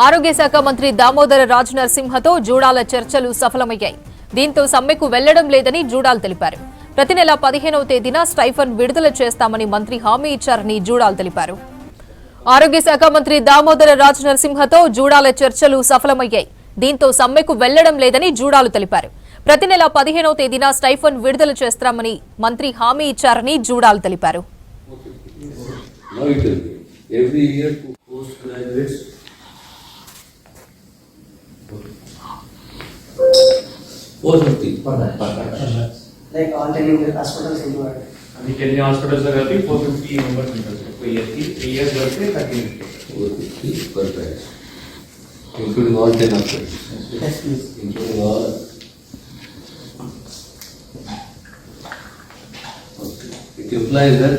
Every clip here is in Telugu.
ఆరోగ్య శాఖ మంత్రి దామోదర రాజ్ నరసింహతో జూడాల చర్చలు సఫలమయ్యాయి. దీంతో సమ్మెకు వెళ్లడం లేదని జూడాల్ తెలిపారు. ప్రతి నెల 15వ తేదీన స్టైఫండ్ విడుదల చేస్తామని మంత్రి హామీ ఇచ్చారని జూడాల్ తెలిపారు. ఆరోగ్య శాఖ మంత్రి దామోదర రాజ్ నరసింహతో జూడాల చర్చలు సఫలమయ్యాయి. దీంతో సమ్మెకు వెళ్లడం లేదని జూడాలు తెలిపారు. ప్రతి నెల 15వ తేదీన స్టైఫండ్ విడుదల చేస్తామని మంత్రి హామీ ఇచ్చారని జూడాల్ తెలిపారు. Every year to postgraduates. Like all 10 hospitals in the world. अभी 10 hospitals लगा दी 450 members निकल सकते कोई year की 3 years करके 30 450 per batch, including all 10 hospitals. Yes, please. Including all. Okay. It implies that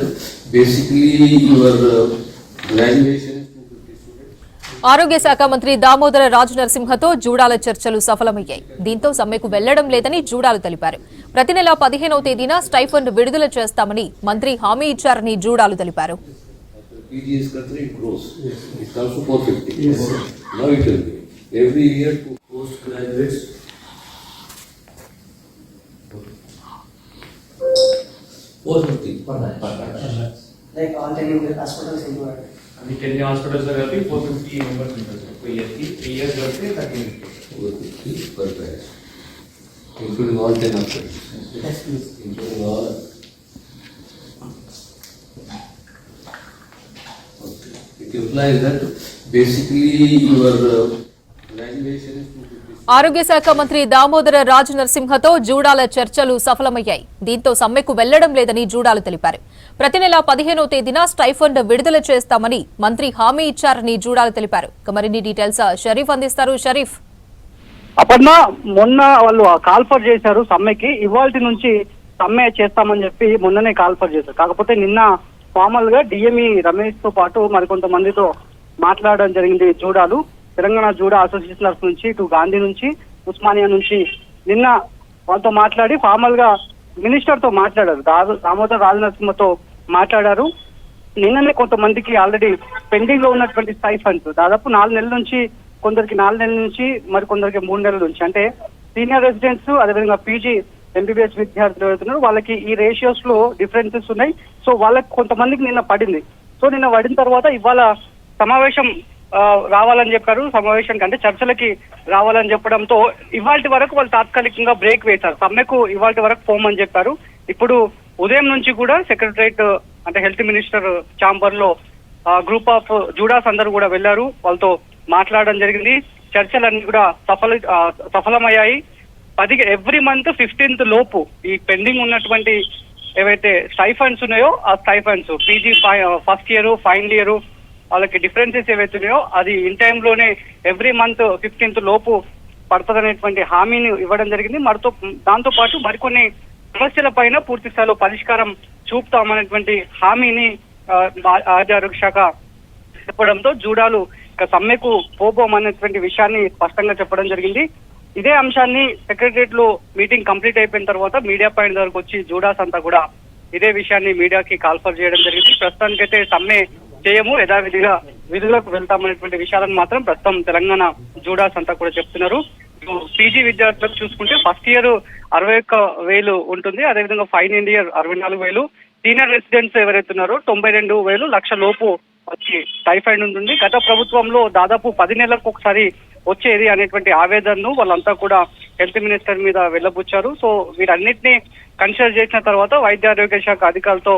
basically your graduation is 250 students. ఆరోగ్య శాఖ మంత్రి దామోదర రాజ్ నరసింహతో జూడాల చర్చలు సఫలమయ్యాయి. దీంతో సమ్మెకు వెళ్లడం లేదని జూడాలు తెలిపారు. ప్రతి నెల 15వ తేదీన స్టైఫండ్ విడుదల చేస్తామని మంత్రి హామీ ఇచ్చారని జూడాలు తెలిపారు. PG is currently it grows. It comes to 450. Yes. Now it will be every year to postgraduates. 450 per batch. Like all 10 hospitals in the world. अभी 10 hospitals लगा दी 450 members निकल सकते कोई year की 3 years करके 30 450 per batch, including all 10 hospitals. Yes, please. Including all. Okay. It implies that basically your graduation is 250. ఆరోగ్య శాఖ మంత్రి దామోదర రాజ్ నరసింహతో జూడాల చర్చలు సఫలమయ్యాయి. దీంతో సమ్మెకు వెళ్లడం లేదని జూడాలు తెలిపారు. ప్రతి నెల 15వ తేదీన స్టైఫండ్ విడుదల చేస్తామని మంత్రి హామీ ఇచ్చారని జూడాలు తెలిపారు. మరిన్ని డీటెయిల్స్ షరీఫ్ అందిస్తారు. షరీఫ్, అపర్ణ, మొన్న వాళ్ళు కాల్ఫర్ చేశారు సమ్మెకి. ఇవాల్టి నుంచి సమ్మె చేస్తామని చెప్పి మొన్ననే కాల్ఫర్ చేశారు. కాకపోతే నిన్న ఫార్మల్ గా డిఎంఈ రమేష్ తో పాటు మరికొంతమందితో మాట్లాడడం జరిగింది జూడాలు. తెలంగాణ జూడా అసోసియేషన్ నుంచి ఇటు గాంధీ నుంచి ఉస్మానియా నుంచి నిన్న వాళ్ళతో మాట్లాడి ఫార్మల్ గా మినిస్టర్ తో మాట్లాడారు. దామోదర రాజ్ నరసింహతో మాట్లాడారు. నిన్ననే కొంతమందికి ఆల్రెడీ పెండింగ్ లో ఉన్నటువంటి స్టైఫండ్స్ దాదాపు 4 నెలల నుంచి, కొందరికి 4 నెలల నుంచి, మరి కొందరికి 3 నెలల నుంచి, అంటే సీనియర్ రెసిడెంట్స్ అదేవిధంగా పీజీ ఎంబీబీఎస్ విద్యార్థులు ఎవరుతున్నారు వాళ్ళకి ఈ రేషియోస్ లో డిఫరెన్సెస్ ఉన్నాయి. సో వాళ్ళకి కొంతమందికి నిన్న పడింది. సో నిన్న పడిన తర్వాత ఇవాళ సమావేశం రావాలని చెప్పారు. సమావేశానికి అంటే చర్చలకి రావాలని చెప్పడంతో ఇవాల్టి వరకు వాళ్ళు తాత్కాలికంగా బ్రేక్ వేశారు. సమ్మెకు ఇవాల్టి వరకు పోమని చెప్పారు. ఇప్పుడు ఉదయం నుంచి కూడా సెక్రటరేట్ అంటే హెల్త్ మినిస్టర్ ఛాంబర్ లో గ్రూప్ ఆఫ్ జూడాస్ అందరూ కూడా వెళ్లారు. వాళ్ళతో మాట్లాడడం జరిగింది. చర్చలన్నీ కూడా సఫలమయ్యాయి. ఎవ్రీ మంత్ 15th లోపు ఈ పెండింగ్ ఉన్నటువంటి ఏవైతే స్టైఫండ్స్ ఉన్నాయో ఆ stipends PG first year, final year వాళ్ళకి డిఫరెన్సెస్ ఏవైతే ఉన్నాయో అది ఇన్ టైమ్ లోనే ఎవ్రీ మంత్ 15th లోపు పడుతుందనేటువంటి హామీని ఇవ్వడం జరిగింది. దాంతో పాటు మరికొన్ని సమస్యల పైన పూర్తి స్థాయిలో పరిష్కారం చూపుతామనేటువంటి హామీని ఆరోగ్య శాఖ చెప్పడంతో జూడాలు ఇక సమ్మెకు పోబోమనేటువంటి విషయాన్ని స్పష్టంగా చెప్పడం జరిగింది. ఇదే అంశాన్ని సెక్రటరియట్ లో మీటింగ్ కంప్లీట్ అయిపోయిన తర్వాత మీడియా పాయింట్ దగ్గరకు వచ్చి జూడాస్ అంతా కూడా ఇదే విషయాన్ని మీడియాకి కాల్ఫర్ చేయడం జరిగింది. ప్రస్తుతానికైతే సమ్మె చేయము, యథావిధిగా విధులకు వెళ్తామనేటువంటి విషయాలను మాత్రం ప్రస్తుతం తెలంగాణ జూడాస్ అంతా కూడా చెప్తున్నారు. పీజీ విద్యార్థులకు చూసుకుంటే ఫస్ట్ ఇయర్ 61,000 ఉంటుంది. అదేవిధంగా ఫైనల్ ఇయర్ 64,000. సీనియర్ రెసిడెంట్స్ ఎవరైతే ఉన్నారో 92,000, 1,00,000 లోపు వచ్చి స్టైఫండ్ ఉంటుంది. గత ప్రభుత్వంలో దాదాపు 10 నెలలకు ఒకసారి వచ్చేది అనేటువంటి ఆవేదనను వాళ్ళంతా కూడా హెల్త్ మినిస్టర్ మీద వెళ్ళబుచ్చారు. సో వీరన్నిటినీ కన్సిడర్ చేసిన తర్వాత వైద్య ఆరోగ్య శాఖ అధికారులతో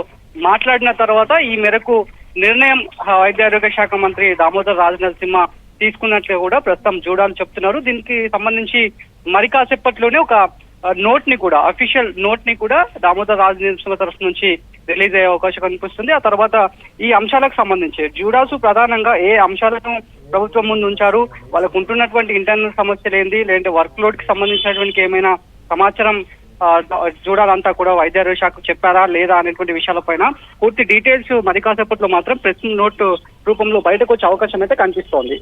మాట్లాడిన తర్వాత ఈ మేరకు నిర్ణయం వైద్య ఆరోగ్య శాఖ మంత్రి దామోదర రాజ్ నరసింహ తీసుకున్నట్లు కూడా ప్రస్తుతం జూడాలు చెప్తున్నారు. దీనికి సంబంధించి మరి కాసేపట్లోనే ఒక నోట్ ని కూడా, అఫీషియల్ నోట్ ని కూడా దామోదర రాజ్ నరసింహ తరఫు నుంచి రిలీజ్ అయ్యే అవకాశం కనిపిస్తుంది. ఆ తర్వాత ఈ అంశాలకు సంబంధించి జూడాసు ప్రధానంగా ఏ అంశాలను ప్రభుత్వం ముందు ఉంచారు, వాళ్ళకు ఉంటున్నటువంటి ఇంటర్నల్ సమస్యలు ఏంది, లేదంటే వర్క్ లోడ్ కి సంబంధించినటువంటి ఏమైనా సమాచారం జూడాలంతా కూడా వైద్య ఆరోగ్య శాఖకు చెప్పారా లేదా అనేటువంటి విషయాలపైన పూర్తి డీటెయిల్స్ మరి కాసేపట్లో మాత్రం ప్రెస్ నోట్ రూపంలో బయటకు వచ్చే అవకాశం అయితే కనిపిస్తోంది.